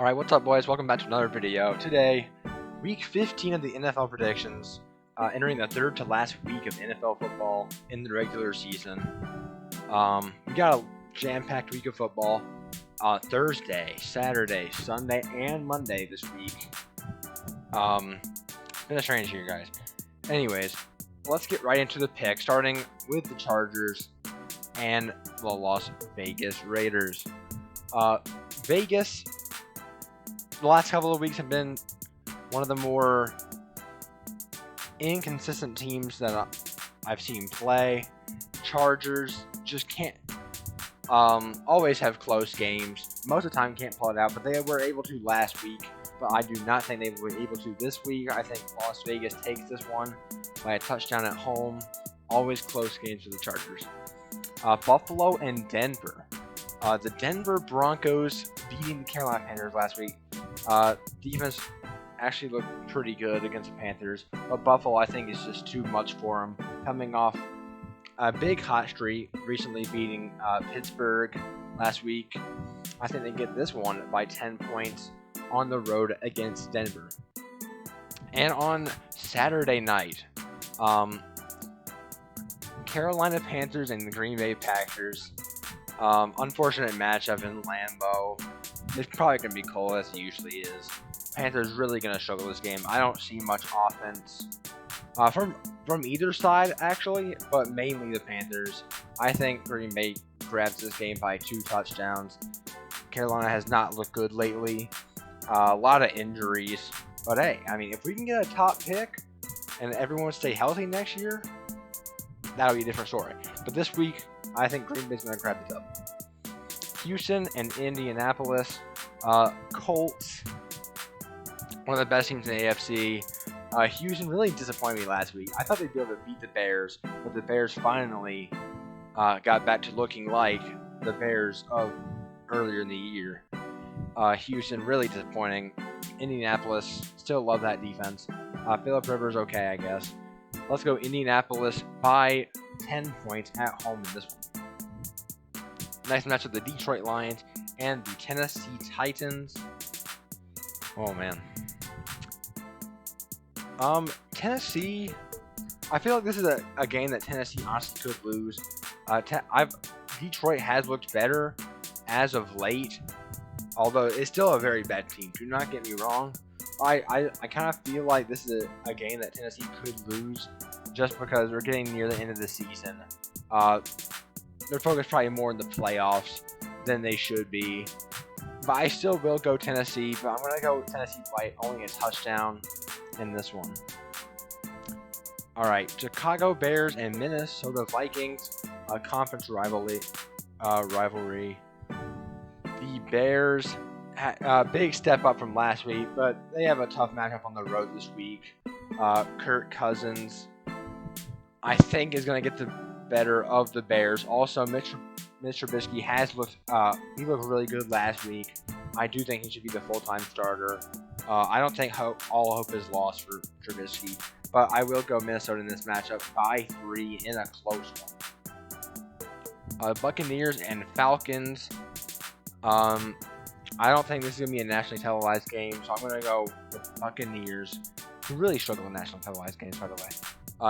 Alright, what's up, boys? Welcome back to another video. Today, week 15 of the NFL predictions, entering the third to last week of NFL football in the regular season. We got a jam-packed week of football. Thursday, Saturday, Sunday, and Monday this week. Been a strange year, guys. Anyways, let's get right into the pick, starting with the Chargers and the Las Vegas Raiders. Vegas, the last couple of weeks have been one of the more inconsistent teams that I've seen play. Chargers just can't always have close games. Most of the time can't pull it out, but they were able to last week. But I do not think they will be able to this week. I think Las Vegas takes this one by a touchdown at home. Always close games for the Chargers. Buffalo and Denver. The Denver Broncos beating the Carolina Panthers last week. Defense actually looked pretty good against the Panthers, but Buffalo I think is just too much for them. Coming off a big hot streak, recently beating Pittsburgh last week. I think they get this one by 10 points on the road against Denver. And on Saturday night, Carolina Panthers and the Green Bay Packers. Unfortunate matchup in Lambeau. It's probably going to be cold as it usually is. Panthers really going to struggle this game. I don't see much offense from either side, actually, but mainly the Panthers. I think Green Bay grabs this game by 2 touchdowns. Carolina has not looked good lately. A lot of injuries. But hey, I mean, if we can get a top pick and everyone stay healthy next year, that'll be a different story. But this week, I think Green Bay's going to grab the dub. Houston and Indianapolis. Colts, one of the best teams in the AFC. Houston really disappointed me last week. I thought they'd be able to beat the Bears, but the Bears finally got back to looking like the Bears of earlier in the year. Houston really disappointing. Indianapolis, still love that defense. Phillip Rivers, okay, I guess. Let's go Indianapolis by 10 points at home in this one. Next match of the Detroit Lions and the Tennessee Titans. Oh man. Tennessee. I feel like this is a game that Tennessee honestly could lose. Detroit has looked better as of late, although it's still a very bad team. Do not get me wrong. I kind of feel like this is a game that Tennessee could lose just because we're getting near the end of the season. They're focused probably more in the playoffs than they should be. But I still will go Tennessee, but I'm going to go Tennessee by only a touchdown in this one. Alright, Chicago Bears and Minnesota Vikings, a conference rivalry. The Bears, a big step up from last week, but they have a tough matchup on the road this week. Kirk Cousins, I think, is going to get the better of the Bears. Also, Mitch Trubisky has looked he looked really good last week. I do think he should be the full-time starter. I don't think all hope is lost for Trubisky, but I will go Minnesota in this matchup by 3 in a close one. Buccaneers and Falcons. I don't think this is going to be a nationally televised game, so I'm going to go with Buccaneers, who really struggle in national televised games, by the way.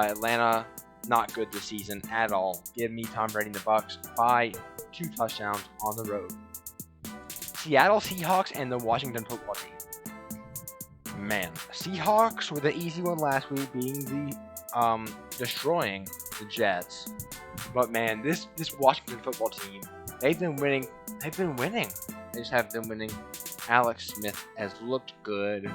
Atlanta, not good this season at all. Give me Tom Brady and the Bucs by 2 touchdowns on the road. Seattle Seahawks and the Washington Football Team. Man, Seahawks were the easy one last week, being the destroying the Jets. But man, this Washington Football Team, they've been winning. They just haven't been winning. Alex Smith has looked good.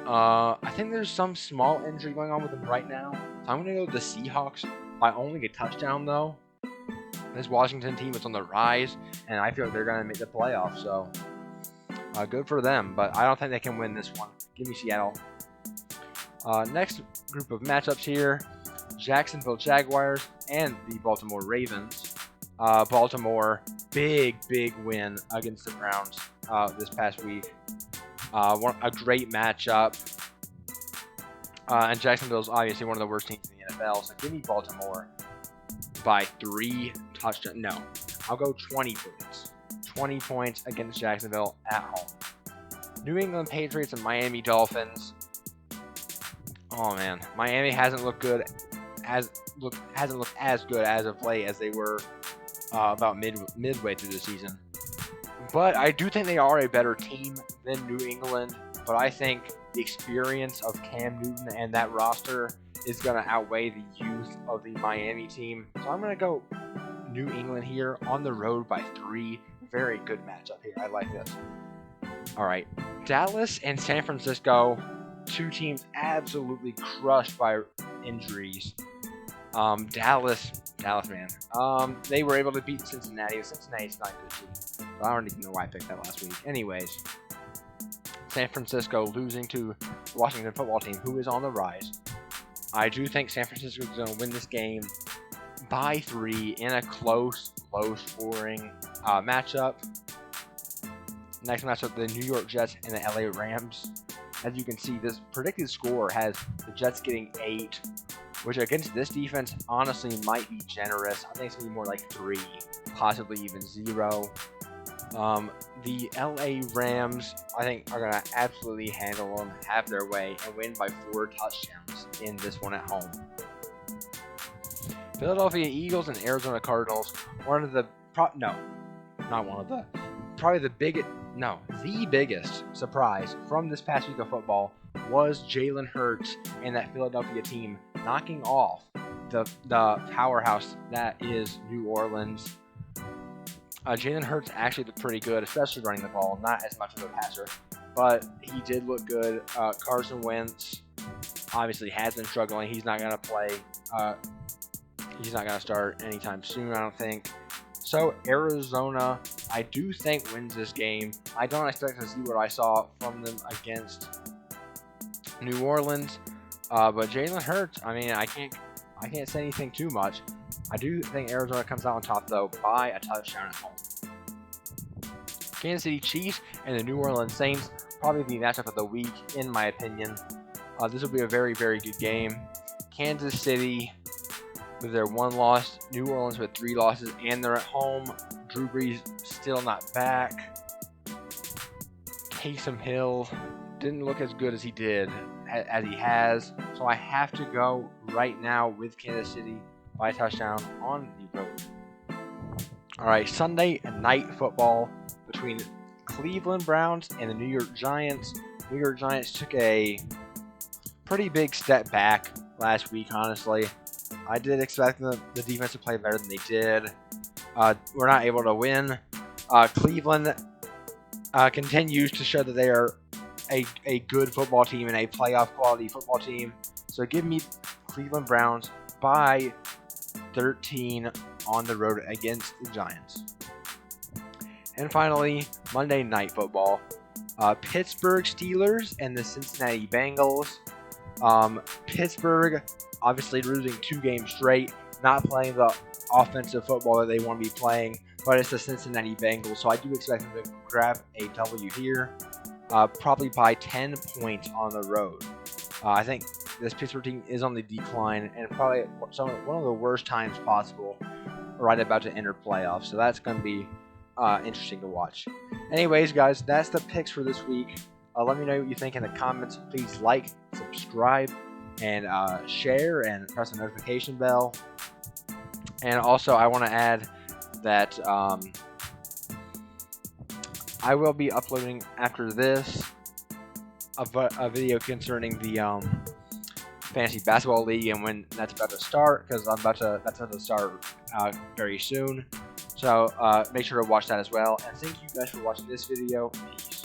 I think there's some small injury going on with him right now. So I'm going to go with the Seahawks by only a touchdown, though. This Washington team is on the rise, and I feel like they're going to make the playoffs. So good for them, but I don't think they can win this one. Give me Seattle. Next group of matchups here. Jacksonville Jaguars and the Baltimore Ravens. Baltimore, big win against the Browns this past week. A great matchup. And Jacksonville's obviously one of the worst teams in the NFL, so give me Baltimore by 3 touchdowns. No, I'll go 20 points. 20 points against Jacksonville at home. New England Patriots and Miami Dolphins. Oh man, Miami hasn't looked as good as of late as they were about midway through the season. But I do think they are a better team than New England. But I think the experience of Cam Newton and that roster is going to outweigh the youth of the Miami team. So I'm going to go New England here on the road by 3. Very good matchup here. I like this. All right, Dallas and San Francisco, 2 teams absolutely crushed by injuries. Dallas, man. They were able to beat Cincinnati. Cincinnati's not a good team. So I don't even know why I picked that last week. Anyways, San Francisco losing to the Washington football team, who is on the rise. I do think San Francisco is going to win this game by 3 in a close, low-scoring matchup. Next matchup, the New York Jets and the LA Rams. As you can see, this predicted score has the Jets getting 8, which against this defense honestly might be generous. I think it's going to be more like 3, possibly even 0. The LA Rams, I think, are going to absolutely handle them, have their way, and win by 4 touchdowns in this one at home. Philadelphia Eagles and Arizona Cardinals, the biggest surprise from this past week of football was Jalen Hurts and that Philadelphia team knocking off the powerhouse that is New Orleans. Jalen Hurts actually looked pretty good, especially running the ball, not as much of a passer, but he did look good. Carson Wentz obviously has been struggling. He's not going to play. He's not going to start anytime soon, I don't think. So Arizona, I do think, wins this game. I don't expect to see what I saw from them against New Orleans, but Jalen Hurts, I mean, I can't say anything too much. I do think Arizona comes out on top, though, by a touchdown at home. Kansas City Chiefs and the New Orleans Saints, probably the matchup of the week, in my opinion. This will be a very, very good game. Kansas City with their 1 loss, New Orleans with 3 losses, and they're at home. Drew Brees still not back. Taysom Hill didn't look as good as he has, so I have to go right now with Kansas City by a touchdown on the road. All right, Sunday night football between Cleveland Browns and the New York Giants. New York Giants took a pretty big step back last week, honestly. I did expect the defense to play better than they did. We're not able to win. Cleveland continues to show that they are a good football team and a playoff quality football team. So give me Cleveland Browns by 13 on the road against the Giants. And finally, Monday Night Football. Pittsburgh Steelers and the Cincinnati Bengals. Pittsburgh obviously losing 2 games straight, not playing the offensive football that they want to be playing, but it's the Cincinnati Bengals, so I do expect them to grab a W here, probably by 10 points on the road. I think this Pittsburgh team is on the decline, and probably one of the worst times possible, right about to enter playoffs, so that's going to be interesting to watch. Anyways, guys, that's the picks for this week. Let me know what you think in the comments. Please like, subscribe, and share, and press the notification bell. And also, I want to add that I will be uploading after this a video concerning the Fantasy Basketball League and when that's about to start, because that's about to start very soon. So make sure to watch that as well. And thank you guys for watching this video. Peace.